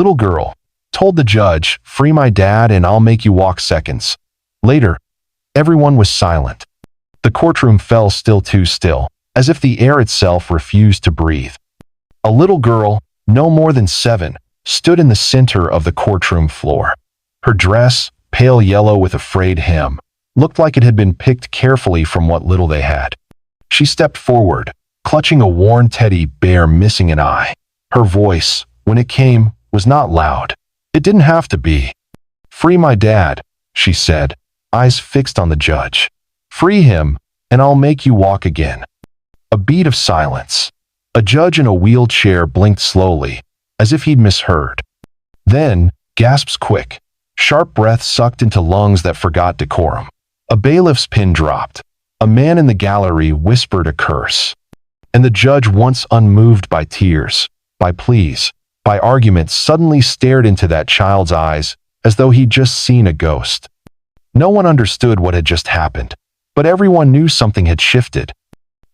Little girl told the judge, "Free my dad and I'll make you walk seconds." Later, everyone was silent. The courtroom fell too still, as if the air itself refused to breathe. A little girl, no more than 7, stood in the center of the courtroom floor. Her dress, pale yellow with a frayed hem, looked like it had been picked carefully from what little they had. She stepped forward, clutching a worn teddy bear missing an eye. Her voice, when it came, was not loud. It didn't have to be. "Free my dad," she said, eyes fixed on the judge. "Free him, and I'll make you walk again." A beat of silence. A judge in a wheelchair blinked slowly, as if he'd misheard. Then, gasps quick, sharp breath sucked into lungs that forgot decorum. A bailiff's pin dropped. A man in the gallery whispered a curse. And the judge, once unmoved by tears, by pleas, by arguments, suddenly stared into that child's eyes as though he'd just seen a ghost. No one understood what had just happened, but everyone knew something had shifted.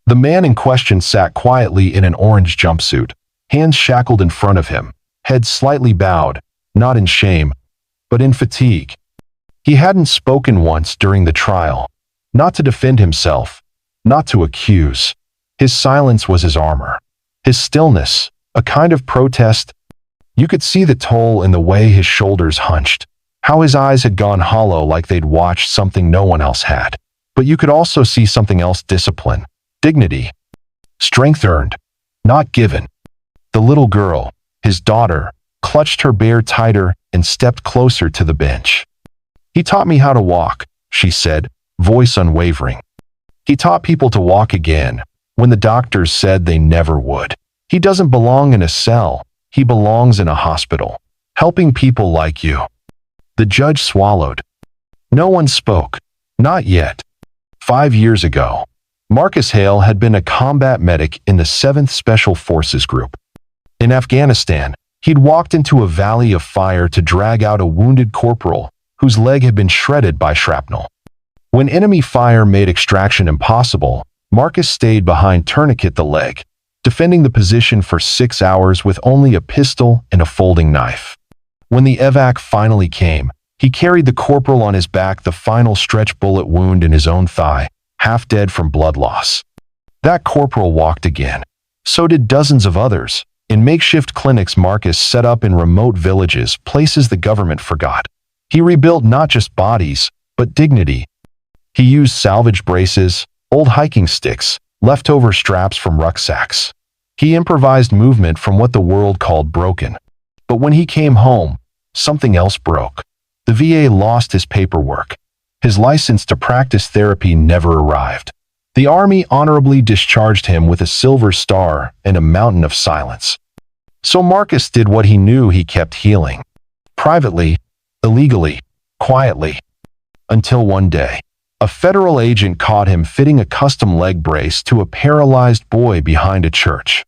The man in question sat quietly in an orange jumpsuit, hands shackled in front of him, head slightly bowed, not in shame, but in fatigue. He hadn't spoken once during the trial, not to defend himself, not to accuse. His silence was his armor. His stillness, a kind of protest. You could see the toll in the way his shoulders hunched, how his eyes had gone hollow like they'd watched something no one else had. But you could also see something else: discipline, dignity, strength earned, not given. The little girl, his daughter, clutched her bear tighter and stepped closer to the bench. "He taught me how to walk," she said, voice unwavering. "He taught people to walk again, when the doctors said they never would. He doesn't belong in a cell. He belongs in a hospital, helping people like you." The judge swallowed. No one spoke. Not yet. 5 years ago, Marcus Hale had been a combat medic in the 7th Special Forces Group. In Afghanistan, he'd walked into a valley of fire to drag out a wounded corporal whose leg had been shredded by shrapnel. When enemy fire made extraction impossible, Marcus stayed behind, tourniquet the leg, defending the position for 6 hours with only a pistol and a folding knife. When the evac finally came, he carried the corporal on his back, the final stretch bullet wound in his own thigh, half dead from blood loss. That corporal walked again. So did dozens of others, in makeshift clinics Marcus set up in remote villages, places the government forgot. He rebuilt not just bodies, but dignity. He used salvage braces, old hiking sticks, leftover straps from rucksacks. He improvised movement from what the world called broken. But when he came home, something else broke. The VA lost his paperwork. His license to practice therapy never arrived. The Army honorably discharged him with a silver star and a mountain of silence. So Marcus did what he knew: he kept healing. Privately, illegally, quietly. Until one day, a federal agent caught him fitting a custom leg brace to a paralyzed boy behind a church.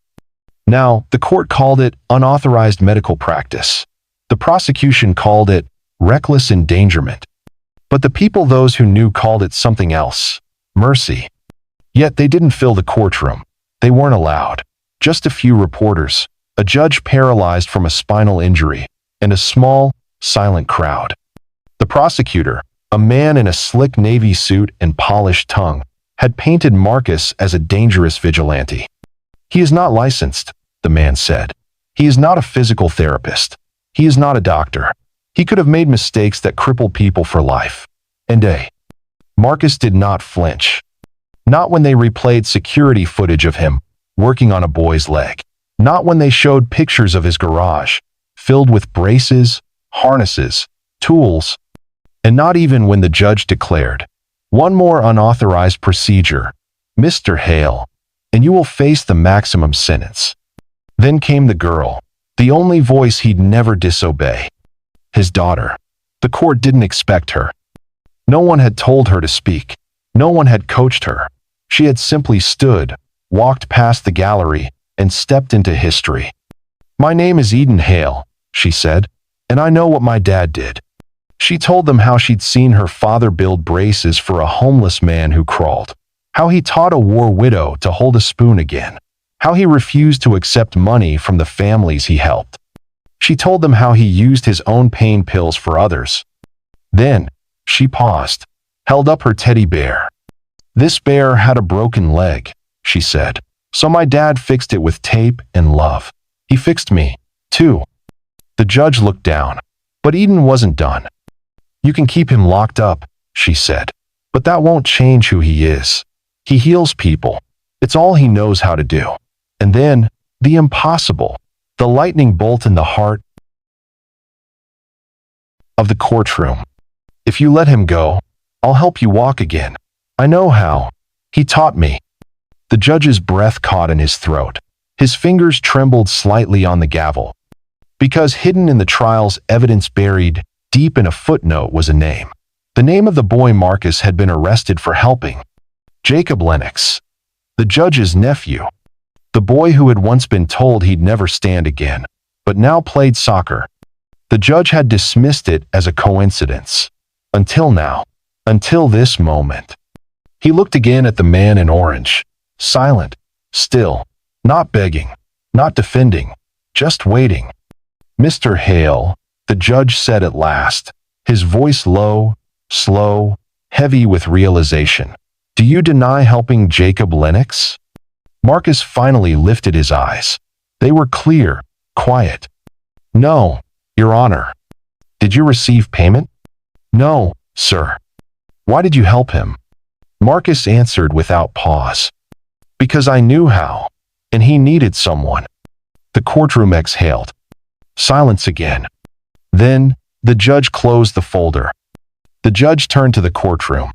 Now, the court called it unauthorized medical practice. The prosecution called it reckless endangerment. But the people, those who knew, called it something else: mercy. Yet they didn't fill the courtroom. They weren't allowed. Just a few reporters, a judge paralyzed from a spinal injury, and a small, silent crowd. The prosecutor, a man in a slick navy suit and polished tongue, had painted Marcus as a dangerous vigilante. "He is not licensed," the man said. "He is not a physical therapist. He is not a doctor. He could have made mistakes that cripple people for life." And Marcus did not flinch. Not when they replayed security footage of him working on a boy's leg. Not when they showed pictures of his garage, filled with braces, harnesses, tools. And not even when the judge declared, "One more unauthorized procedure, Mr. Hale, and you will face the maximum sentence." Then came the girl, the only voice he'd never disobey. His daughter. The court didn't expect her. No one had told her to speak. No one had coached her. She had simply stood, walked past the gallery, and stepped into history. "My name is Eden Hale," she said, "and I know what my dad did." She told them how she'd seen her father build braces for a homeless man who crawled, how he taught a war widow to hold a spoon again, how he refused to accept money from the families he helped. She told them how he used his own pain pills for others. Then, she paused, held up her teddy bear. This bear had a broken leg, she said. So my dad fixed it with tape and love. He fixed me, too. The judge looked down, but Eden wasn't done. You can keep him locked up, she said, but that won't change who he is. He heals people. It's all he knows how to do. And then, the impossible, the lightning bolt in the heart of the courtroom. If you let him go, I'll help you walk again. I know how. He taught me. The judge's breath caught in his throat. His fingers trembled slightly on the gavel. Because hidden in the trial's evidence buried deep in a footnote was a name. The name of the boy Marcus had been arrested for helping. Jacob Lennox, the judge's nephew. The boy who had once been told he'd never stand again, but now played soccer. The judge had dismissed it as a coincidence. Until now. Until this moment. He looked again at the man in orange. Silent. Still. Not begging. Not defending. Just waiting. Mr. Hale, the judge said at last, his voice low, slow, heavy with realization. Do you deny helping Jacob Lennox? Marcus finally lifted his eyes. They were clear, quiet. No, Your Honor. Did you receive payment? No, sir. Why did you help him? Marcus answered without pause. Because I knew how, and he needed someone. The courtroom exhaled. Silence again. Then, the judge closed the folder. The judge turned to the courtroom.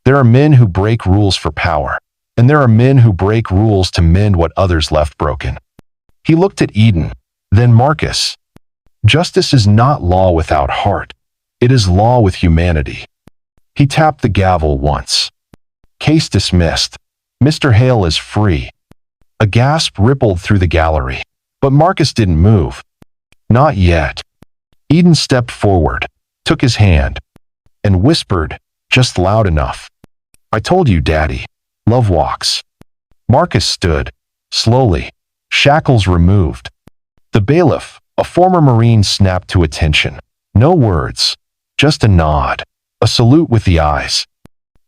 There are men who break rules for power, and there are men who break rules to mend what others left broken. He looked at Eden, then Marcus. Justice is not law without heart. It is law with humanity. He tapped the gavel once. Case dismissed. Mr. Hale is free. A gasp rippled through the gallery, but Marcus didn't move. Not yet. Eden stepped forward, took his hand, and whispered, just loud enough. I told you, Daddy. Love walks. Marcus stood, slowly, shackles removed. The bailiff, a former Marine, snapped to attention. No words, just a nod, a salute with the eyes.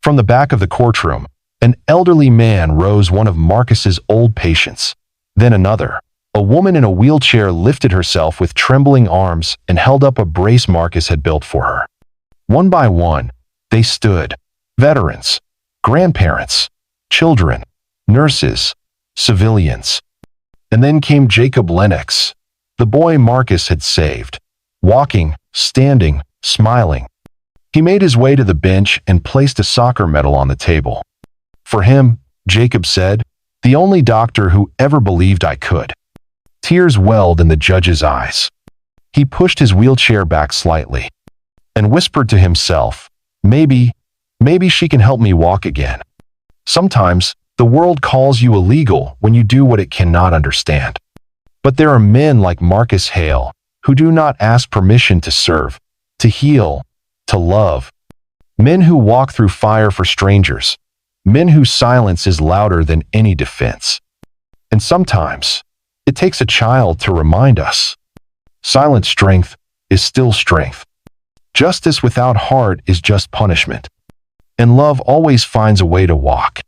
From the back of the courtroom, an elderly man rose, one of Marcus's old patients. Then another. A woman in a wheelchair lifted herself with trembling arms and held up a brace Marcus had built for her. One by one, they stood. Veterans, grandparents, children, nurses, civilians. And then came Jacob Lennox, the boy Marcus had saved. Walking, standing, smiling. He made his way to the bench and placed a soccer medal on the table. For him, Jacob said, the only doctor who ever believed I could. Tears welled in the judge's eyes. He pushed his wheelchair back slightly and whispered to himself, maybe she can help me walk again. Sometimes, the world calls you illegal when you do what it cannot understand. But there are men like Marcus Hale who do not ask permission to serve, to heal, to love. Men who walk through fire for strangers. Men whose silence is louder than any defense. And sometimes, it takes a child to remind us. Silent strength is still strength. Justice without heart is just punishment. And love always finds a way to walk.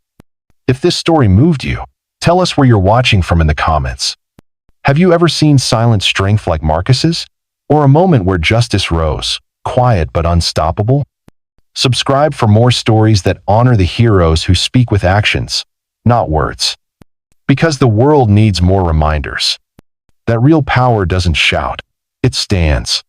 If this story moved you, tell us where you're watching from in the comments. Have you ever seen silent strength like Marcus's? Or a moment where justice rose, quiet but unstoppable? Subscribe for more stories that honor the heroes who speak with actions, not words. Because the world needs more reminders that real power doesn't shout, it stands.